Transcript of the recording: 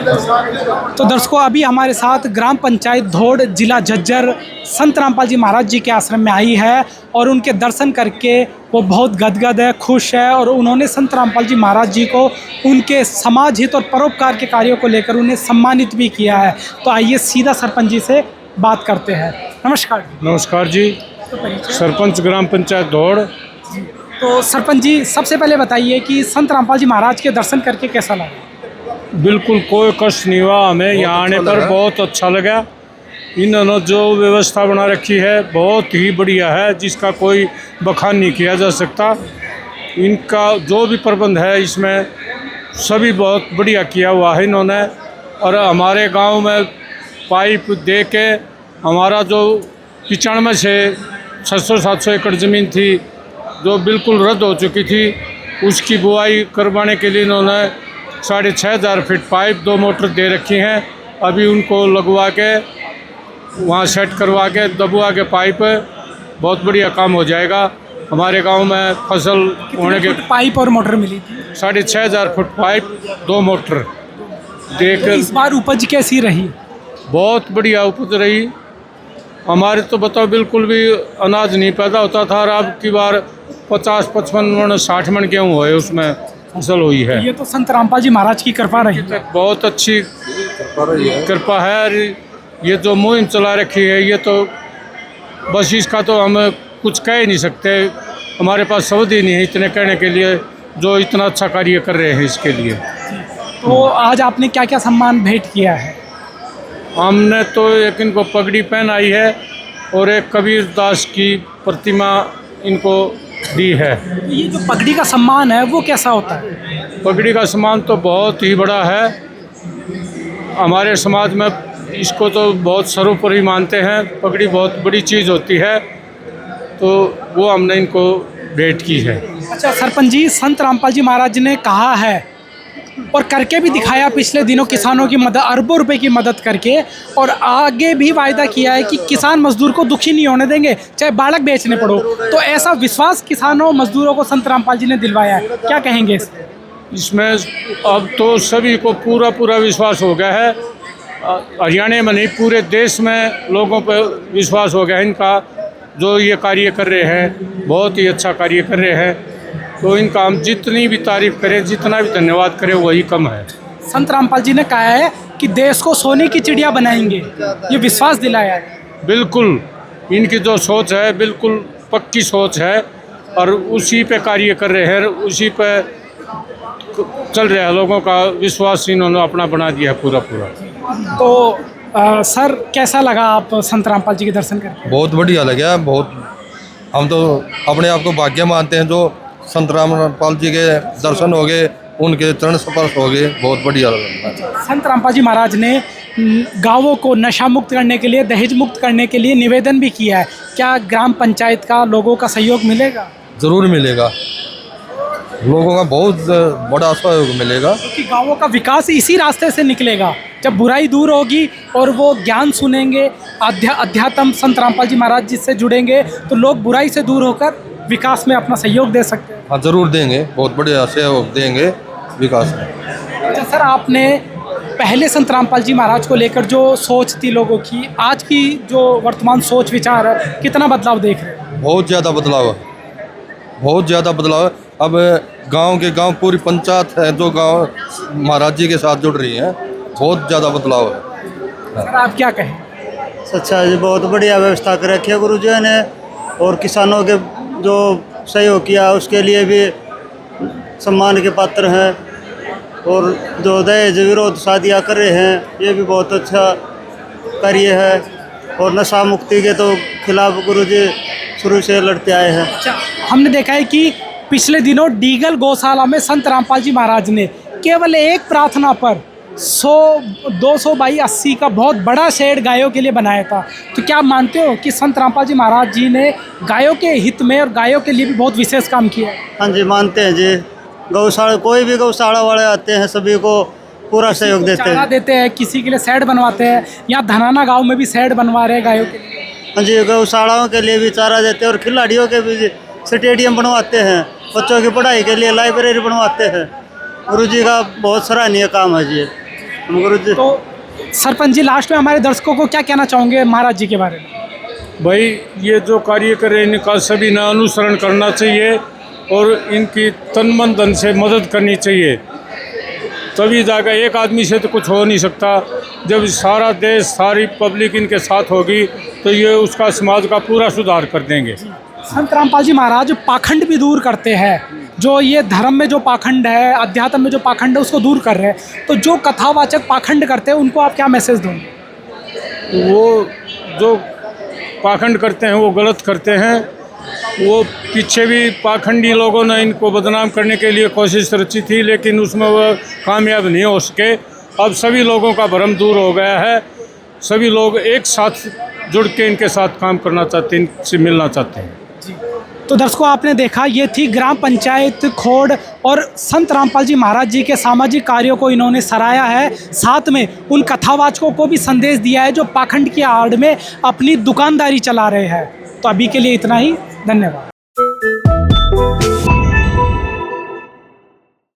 तो दर्शकों, अभी हमारे साथ ग्राम पंचायत धोड़ जिला झज्जर संत रामपाल जी महाराज जी के आश्रम में आई है और उनके दर्शन करके वो बहुत गदगद है, खुश है और उन्होंने संत रामपाल जी महाराज जी को उनके समाज हित और परोपकार के कार्यों को लेकर उन्हें सम्मानित भी किया है। तो आइए सीधा सरपंच जी से बात करते हैं। नमस्कार। नमस्कार जी। सरपंच ग्राम पंचायत धोड़। तो सरपंच जी, सबसे पहले बताइए कि संत रामपाल जी महाराज के दर्शन करके कैसा लगा? बिल्कुल कोई कष्ट नहीं हुआ हमें, यहाँ आने पर बहुत अच्छा लगा। इन्होंने जो व्यवस्था बना रखी है बहुत ही बढ़िया है, जिसका कोई बखान नहीं किया जा सकता। इनका जो भी प्रबंध है इसमें सभी बहुत बढ़िया किया हुआ है इन्होंने। और हमारे गांव में पाइप दे के हमारा जो 95 से 600-700 एकड़ ज़मीन थी जो बिल्कुल रद्द हो चुकी थी, उसकी बुआई करवाने के लिए इन्होंने 6500 फीट पाइप 2 मोटर दे रखी हैं। अभी उनको लगवा के वहाँ सेट करवा के दबवा के पाइप बहुत बढ़िया काम हो जाएगा। हमारे गांव में फसल होने के पाइप और मोटर मिली थी? 6500 फुट पाइप 2 मोटर देकर। इस बार उपज कैसी रही? बहुत बढ़िया उपज रही। हमारे तो बताओ बिल्कुल भी अनाज नहीं पैदा होता था और अब की बार 50-55 मन 60 मन गेहूँ हुए उसमें फसल हुई है। ये तो संत रामपाल जी महाराज की कृपा रही है। बहुत अच्छी कृपा है। और ये जो मुहिम चला रखी है ये तो बस इसका तो हम कुछ कह ही नहीं सकते। हमारे पास शब्द ही नहीं है इतने कहने के लिए, जो इतना अच्छा कार्य कर रहे हैं इसके लिए। तो आज आपने क्या क्या सम्मान भेंट किया है? हमने तो एक इनको पगड़ी पहनाई है और एक कबीर दास की प्रतिमा इनको दी है। ये जो पगड़ी का सम्मान है वो कैसा होता है? पगड़ी का सम्मान तो बहुत ही बड़ा है। हमारे समाज में इसको तो बहुत सर्वोपरि मानते हैं। पगड़ी बहुत बड़ी चीज़ होती है, तो वो हमने इनको भेंट की है। अच्छा सरपंच जी, संत रामपाल जी महाराज ने कहा है और करके भी दिखाया पिछले दिनों किसानों की मदद, अरबों रुपए की मदद करके, और आगे भी वायदा किया है कि किसान मजदूर को दुखी नहीं होने देंगे चाहे बालक बेचने पड़ो। तो ऐसा विश्वास किसानों मजदूरों को संत रामपाल जी ने दिलवाया है, क्या कहेंगे इसमें? अब तो सभी को पूरा विश्वास हो गया है। हरियाणा में नहीं पूरे देश में लोगों पर विश्वास हो गया है इनका। जो ये कार्य कर रहे हैं बहुत ही अच्छा कार्य कर रहे हैं, तो इनका हम जितनी भी तारीफ करें, जितना भी धन्यवाद करें वही कम है। संत रामपाल जी ने कहा है कि देश को सोने की चिड़िया बनाएंगे, ये विश्वास दिलाया है। बिल्कुल, इनकी जो सोच है बिल्कुल पक्की सोच है और उसी पे कार्य कर रहे हैं, उसी पे चल रहा है। लोगों का विश्वास इन्होंने अपना बना दिया है पूरा। तो सर, कैसा लगा आप संत रामपाल जी के दर्शन करके? बहुत बढ़िया लगा। बहुत, हम तो अपने आप को भाग्य मानते हैं जो संत रामपाल जी के दर्शन हो गए, उनके चरण स्पर्श हो गए। बहुत बढ़िया लगा। संत रामपाल जी महाराज ने गांवों को नशा मुक्त करने के लिए, दहेज मुक्त करने के लिए निवेदन भी किया है। क्या ग्राम पंचायत का लोगों का सहयोग मिलेगा? ज़रूर मिलेगा, लोगों का बहुत बड़ा सहयोग मिलेगा, क्योंकि गांवों का विकास इसी रास्ते से निकलेगा जब बुराई दूर होगी और वो ज्ञान सुनेंगे, अध्यात्म संत रामपाल जी महाराज जी से जुड़ेंगे, तो लोग बुराई से दूर होकर विकास में अपना सहयोग दे सकते हैं। हाँ ज़रूर देंगे, बहुत बढ़िया सहयोग देंगे विकास में। अच्छा सर, आपने पहले संत रामपाल जी महाराज को लेकर जो सोच थी लोगों की, आज की जो वर्तमान सोच विचार है, कितना बदलाव देख रहे हैं? बहुत ज़्यादा बदलाव है, बहुत ज़्यादा बदलाव है। अब गांव के गांव पूरी पंचायत है जो गांव महाराज जी के साथ जुड़ रही है। बहुत ज़्यादा बदलाव है। सर आप क्या कहें? अच्छा जी, बहुत बढ़िया व्यवस्था कर रखी है गुरु जी ने, और किसानों के जो सहयोग किया उसके लिए भी सम्मान के पात्र हैं। और जो दहेज विरोध शादियाँ कर रहे हैं ये भी बहुत अच्छा कार्य है। और नशा मुक्ति के तो खिलाफ गुरु जी शुरू से लड़ते आए हैं। अच्छा, हमने देखा है कि पिछले दिनों डीगल गौशाला में संत रामपाल जी महाराज ने केवल एक प्रार्थना पर 100-200 बाई 80 का बहुत बड़ा शेड गायों के लिए बनाया था। तो क्या आप मानते हो कि संत रामपाल जी महाराज जी ने गायों के हित में और गायों के लिए भी बहुत विशेष काम किया है? हाँ जी, मानते हैं जी। गौशाला, कोई भी गौशाला वाले आते हैं सभी को पूरा सहयोग देते हैं। किसी के लिए शेड बनवाते हैं। यहाँ धनाना गाँव में भी शेड बनवा रहे हैं गायों के लिए। हाँ जी, गौशालाओं के लिए भी चारा देते हैं और खिलाड़ियों के भी स्टेडियम बनवाते हैं, बच्चों की पढ़ाई के लिए लाइब्रेरी बनवाते हैं। गुरु जी का बहुत सराहनीय काम है जी। गुरु जी। तो सरपंच जी, लास्ट में हमारे दर्शकों को क्या कहना चाहोगे महाराज जी के बारे में? भाई ये जो कार्य कर रहे हैं इनका सभी ने अनुसरण करना चाहिए और इनकी तन मन धन से मदद करनी चाहिए, तभी जाकर एक आदमी से तो कुछ हो नहीं सकता। जब सारा देश सारी पब्लिक इनके साथ होगी तो ये उसका समाज का पूरा सुधार कर देंगे। संत रामपाल जी महाराज पाखंड भी दूर करते हैं, जो ये धर्म में जो पाखंड है, अध्यात्म में जो पाखंड है, उसको दूर कर रहे हैं। तो जो कथावाचक पाखंड करते हैं उनको आप क्या मैसेज दोगे? वो जो पाखंड करते हैं वो गलत करते हैं। वो पीछे भी पाखंडी लोगों ने इनको बदनाम करने के लिए कोशिश रची थी, लेकिन उसमें वो कामयाब नहीं हो सके। अब सभी लोगों का भ्रम दूर हो गया है, सभी लोग एक साथ जुड़ के इनके साथ काम करना चाहते हैं, इनसे मिलना चाहते हैं। तो दर्शकों, आपने देखा, ये थी ग्राम पंचायत खोड़ और संत रामपाल जी महाराज जी के सामाजिक कार्यों को इन्होंने सराहा है, साथ में उन कथावाचकों को भी संदेश दिया है जो पाखंड की आड़ में अपनी दुकानदारी चला रहे हैं। तो अभी के लिए इतना ही, धन्यवाद।